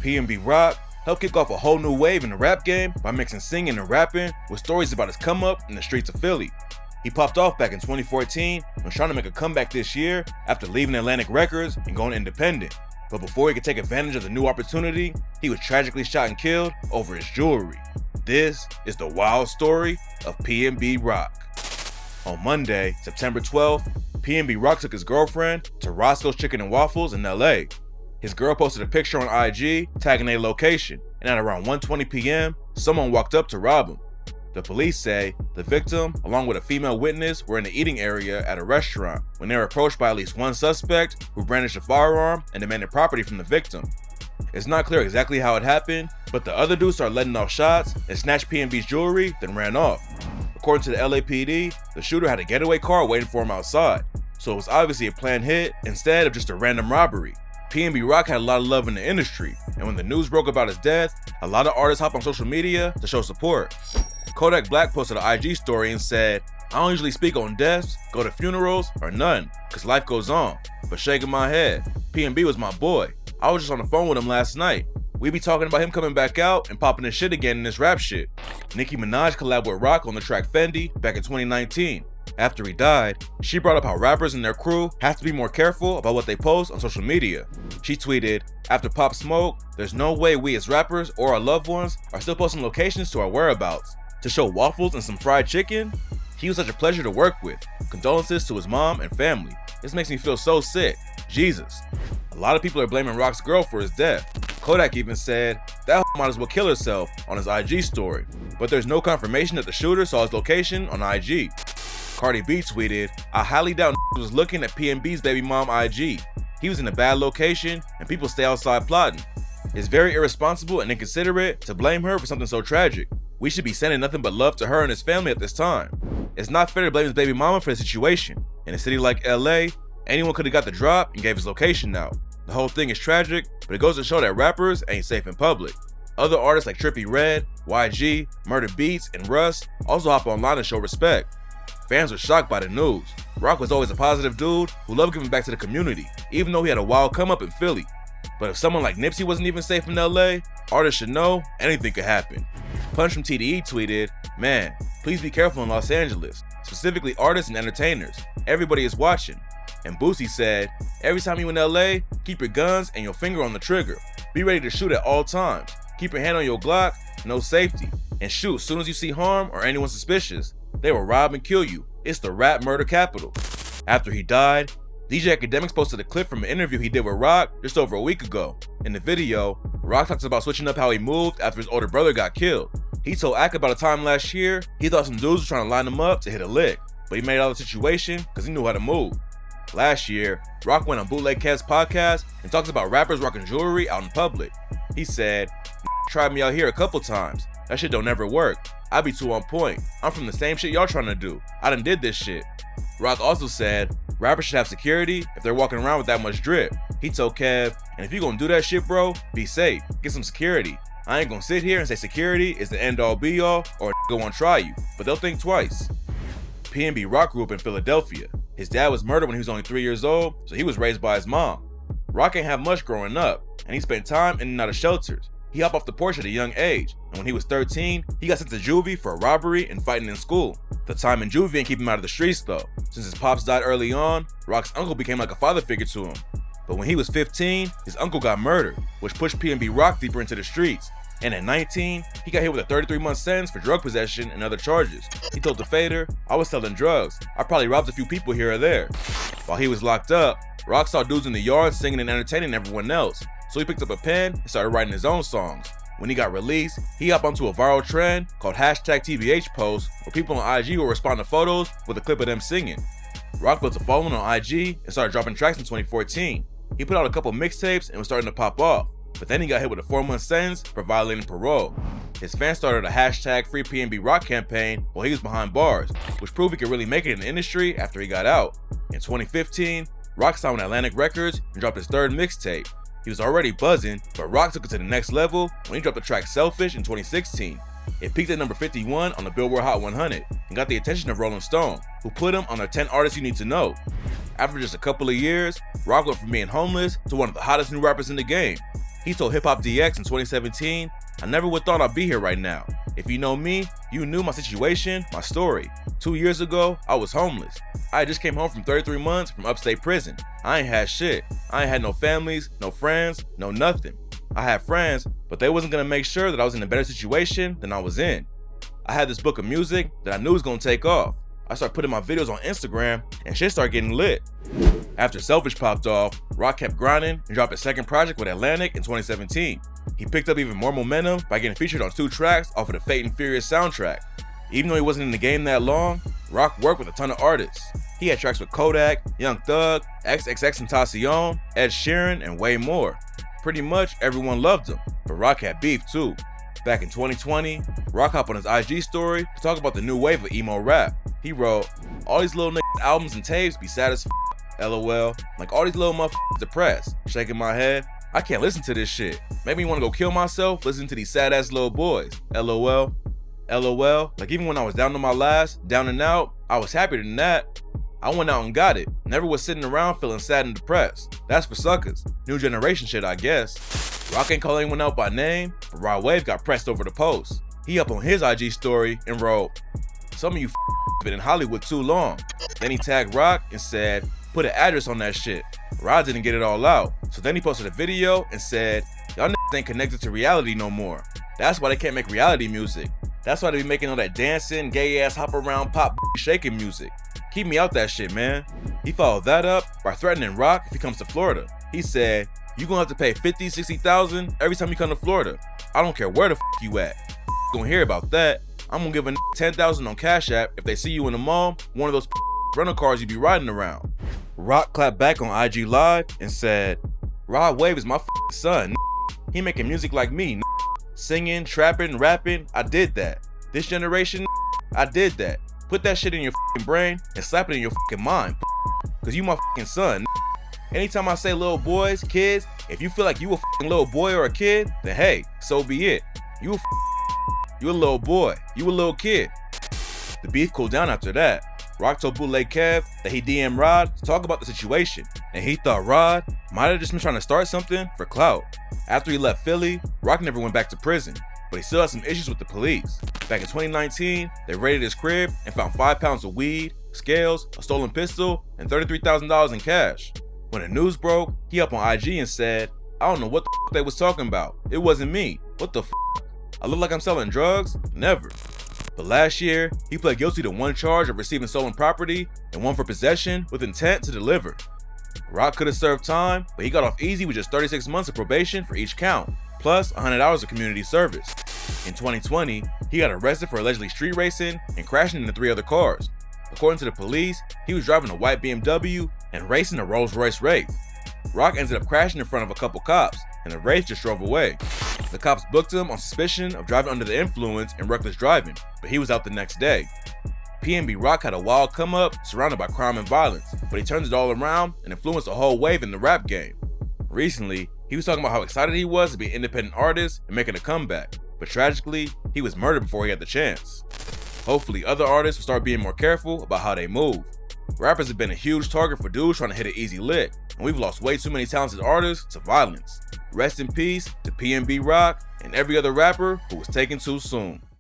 PNB Rock helped kick off a whole new wave in the rap game by mixing singing and rapping with stories about his come up in the streets of Philly. He popped off back in 2014 and was trying to make a comeback this year after leaving Atlantic Records and going independent. But before he could take advantage of the new opportunity, he was tragically shot and killed over his jewelry. This is the wild story of PNB Rock. On Monday, September 12th, PNB Rock took his girlfriend to Roscoe's Chicken and Waffles in LA. His girl posted a picture on IG tagging a location, and at around 1:20 p.m., someone walked up to rob him. The police say the victim, along with a female witness, were in the eating area at a restaurant when they were approached by at least one suspect who brandished a firearm and demanded property from the victim. It's not clear exactly how it happened, but the other dude started letting off shots and snatched PNB's jewelry, then ran off. According to the LAPD, the shooter had a getaway car waiting for him outside, so it was obviously a planned hit instead of just a random robbery. PNB Rock had a lot of love in the industry, and when the news broke about his death, a lot of artists hopped on social media to show support. Kodak Black posted an IG story and said, "I don't usually speak on deaths, go to funerals, or none, cause life goes on, but shaking my head. PNB was my boy. I was just on the phone with him last night. We be talking about him coming back out and popping his shit again in this rap shit." Nicki Minaj collabed with Rock on the track Fetty back in 2019. After he died, she brought up how rappers and their crew have to be more careful about what they post on social media. She tweeted, "After Pop Smoke, there's no way we as rappers or our loved ones are still posting locations to our whereabouts. To show waffles and some fried chicken? He was such a pleasure to work with. Condolences to his mom and family. This makes me feel so sick. Jesus." A lot of people are blaming Rock's girl for his death. Kodak even said that might as well kill herself on his IG story, but there's no confirmation that the shooter saw his location on IG. Carti B tweeted, "I highly doubt was looking at PNB's baby mom IG. He was in a bad location and people stay outside plotting. It's very irresponsible and inconsiderate to blame her for something so tragic. We should be sending nothing but love to her and his family at this time. It's not fair to blame his baby mama for the situation. In a city like LA, anyone could have got the drop and gave his location out. The whole thing is tragic, but it goes to show that rappers ain't safe in public." Other artists like Trippie Redd, YG, Murder Beats, and Russ also hop online to show respect. Fans were shocked by the news. Rock was always a positive dude who loved giving back to the community, even though he had a wild come up in Philly. But if someone like Nipsey wasn't even safe in LA, artists should know anything could happen. Punch from TDE tweeted, "Man, please be careful in Los Angeles, specifically artists and entertainers. Everybody is watching." And Boosie said, "Every time you in LA, keep your guns and your finger on the trigger. Be ready to shoot at all times. Keep your hand on your Glock, no safety. And shoot as soon as you see harm or anyone suspicious. They will rob and kill you. It's the rap murder capital." After he died, DJ Academics posted a clip from an interview he did with Rock just over a week ago. In the video, Rock talks about switching up how he moved after his older brother got killed. He told Ak about a time last year he thought some dudes were trying to line him up to hit a lick, but he made it out of the situation because he knew how to move. Last year, Rock went on Bootleg Kev's podcast and talks about rappers rocking jewelry out in public. He said, "Tried me out here a couple times. That shit don't never work. I be too on point. I'm from the same shit y'all trying to do. I done did this shit." Rock also said rappers should have security if they're walking around with that much drip. He told Kev, "And if you gonna do that shit, bro, be safe. Get some security. I ain't gonna sit here and say security is the end all be all or go on try you, but they'll think twice." PNB Rock grew up in Philadelphia. His dad was murdered when he was only 3 years old, so he was raised by his mom. Rock ain't have much growing up, and he spent time in and out of shelters. He hopped off the porch at a young age, and when he was 13, he got sent to juvie for a robbery and fighting in school. The time in juvie didn't keep him out of the streets though. Since his pops died early on, Rock's uncle became like a father figure to him. But when he was 15, his uncle got murdered, which pushed PNB Rock deeper into the streets. And at 19, he got hit with a 33-month sentence for drug possession and other charges. He told the Fader, "I was selling drugs. I probably robbed a few people here or there." While he was locked up, Rock saw dudes in the yard singing and entertaining everyone else. So he picked up a pen and started writing his own songs. When he got released, he hopped onto a viral trend called #TBH posts, where people on IG will respond to photos with a clip of them singing. Rock built a following on IG and started dropping tracks in 2014. He put out a couple mixtapes and was starting to pop off, but then he got hit with a 4-month sentence for violating parole. His fans started a #FreePNBRock campaign while he was behind bars, which proved he could really make it in the industry after he got out. In 2015, Rock signed with Atlantic Records and dropped his 3rd mixtape. He was already buzzing, but Rock took it to the next level when he dropped the track Selfish in 2016. It peaked at number 51 on the Billboard Hot 100 and got the attention of Rolling Stone, who put him on their 10 artists you need to know. After just a couple of years, Rock went from being homeless to one of the hottest new rappers in the game. He told Hip Hop DX in 2017, "I never would thought I'd be here right now. If you know me, you knew my situation, my story. 2 years ago, I was homeless. I just came home from 33 months from upstate prison. I ain't had shit. I ain't had no families, no friends, no nothing. I had friends, but they wasn't gonna make sure that I was in a better situation than I was in. I had this book of music that I knew was gonna take off. I started putting my videos on Instagram and shit started getting lit." After Selfish popped off, Rock kept grinding and dropped his second project with Atlantic in 2017. He picked up even more momentum by getting featured on 2 tracks off of the Fate and Furious soundtrack. Even though he wasn't in the game that long, Rock worked with a ton of artists. He had tracks with Kodak, Young Thug, XXXTentacion, Ed Sheeran, and way more. Pretty much everyone loved him, but Rock had beef too. Back in 2020, Rock hopped on his IG story to talk about the new wave of emo rap. He wrote, "All these little niggas albums and tapes be sad as f***, LOL. Like all these little motherfuckers depressed. Shaking my head. I can't listen to this shit. Made me want to go kill myself listening to these sad ass little boys. LOL. LOL. Like even when I was down to my last, down and out, I was happier than that. I went out and got it. Never was sitting around feeling sad and depressed. That's for suckers. New generation shit, I guess." Rock ain't call anyone out by name, but Rod Wave got pressed over the post. He up on his IG story and wrote, "Some of you been in Hollywood too long." Then he tagged Rock and said, "Put an address on that shit." Rod didn't get it all out, so then he posted a video and said, "Y'all ain't connected to reality no more. That's why they can't make reality music. That's why they be making all that dancing, gay ass hop around pop shaking music. Keep me out that shit, man." He followed that up by threatening Rock if he comes to Florida. He said, "You gonna have to pay 50, 60,000 every time you come to Florida. I don't care where the you at. Gonna hear about that. I'm gonna give a 10,000 on Cash App if they see you in the mall, one of those rental cars you be riding around." Rock clapped back on IG Live and said, "Rod Wave is my son. He making music like me. Singing, trapping, rapping, I did that. This generation, I did that. Put that shit in your brain and slap it in your mind, cause you my son. Anytime I say little boys, kids, if you feel like you a little boy or a kid, then hey, so be it. You a little boy, you a little kid." The beef cooled down after that. Rock told Bootleg Kev that he DM'd Rod to talk about the situation, and he thought Rod might have just been trying to start something for clout. After he left Philly, Rock never went back to prison, but he still had some issues with the police. Back in 2019, they raided his crib and found 5 pounds of weed, scales, a stolen pistol, and $33,000 in cash. When the news broke, he up on IG and said, "I don't know what the they was talking about. It wasn't me. What the I look like I'm selling drugs? Never." But last year, he pled guilty to 1 charge of receiving stolen property and 1 for possession with intent to deliver. Rock could have served time, but he got off easy with just 36 months of probation for each count, plus 100 hours of community service. In 2020, he got arrested for allegedly street racing and crashing into 3 other cars. According to the police, he was driving a white BMW and racing a Rolls-Royce Wraith. Rock ended up crashing in front of a couple cops, and the Wraith just drove away. The cops booked him on suspicion of driving under the influence and reckless driving, but he was out the next day. PNB Rock had a wild come up surrounded by crime and violence, but he turned it all around and influenced a whole wave in the rap game. Recently, he was talking about how excited he was to be an independent artist and making a comeback, but tragically, he was murdered before he had the chance. Hopefully, other artists will start being more careful about how they move. Rappers have been a huge target for dudes trying to hit an easy lick, and we've lost way too many talented artists to violence. Rest in peace to PNB Rock and every other rapper who was taken too soon.